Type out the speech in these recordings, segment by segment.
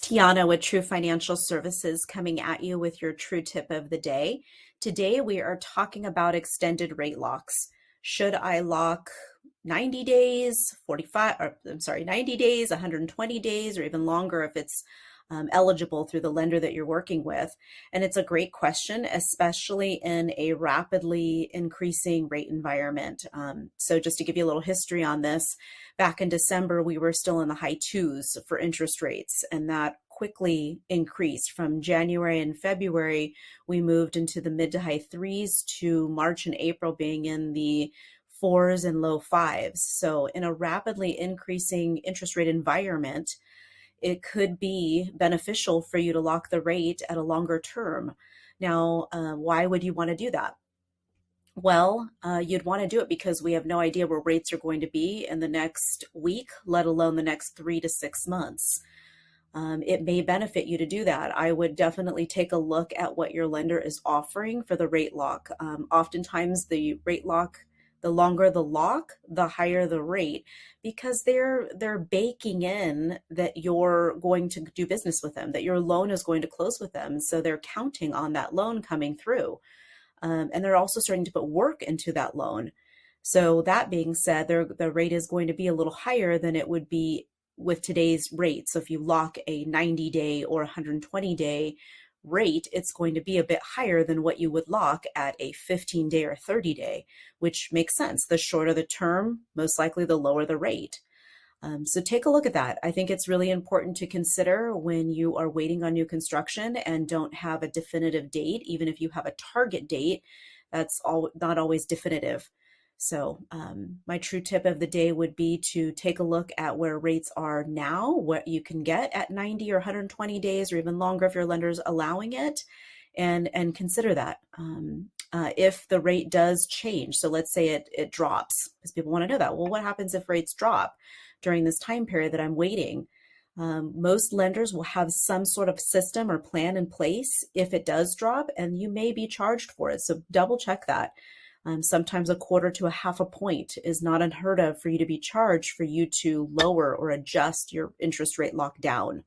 Tiana with True Financial Services coming at you with your true tip of the day. Today we are talking about extended rate locks. Should I lock 90 days, 45, or I'm sorry, 90 days, 120 days, or even longer if it's eligible through the lender that you're working with? And it's a great question, especially in a rapidly increasing rate environment. So just to give you a little history on this, back in December, we were still in the high twos for interest rates, and that quickly increased. From January and February, we moved into the mid to high threes, to March and April being in the fours and low fives. So in a rapidly increasing interest rate environment, it could be beneficial for you to lock the rate at a longer term. Now, why would you want to do that? Well, you'd want to do it because we have no idea where rates are going to be in the next week, let alone the next 3 to 6 months. It may benefit you to do that. I would definitely take a look at what your lender is offering for the rate lock. Oftentimes, the rate lock, the longer the lock, the higher the rate, because they're baking in that you're going to do business with them, that your loan is going to close with them. So they're counting on that loan coming through. And they're also starting to put work into that loan. So that being said, the rate is going to be a little higher than it would be with today's rate. So if you lock a 90-day or 120-day rate, it's going to be a bit higher than what you would lock at a 15-day or 30-day, which makes sense. The shorter the term, most likely the lower the rate. So take a look at that. I think it's really important to consider when you are waiting on new construction and don't have a definitive date. Even if you have a target date, that's not always definitive. So my true tip of the day would be to take a look at where rates are now, what you can get at 90 or 120 days or even longer if your lender's allowing it, and consider that. If the rate does change, so let's say it drops, because people want to know that. Well, what happens if rates drop during this time period that I'm waiting? Most lenders will have some sort of system or plan in place if it does drop, and you may be charged for it. So double check that. Sometimes a quarter to a half a point is not unheard of for you to be charged for you to lower or adjust your interest rate lock down.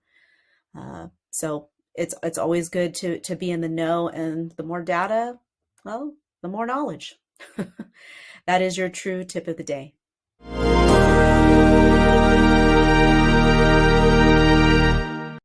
So it's always good to be in the know, and the more data, well, the more knowledge. That is your true tip of the day.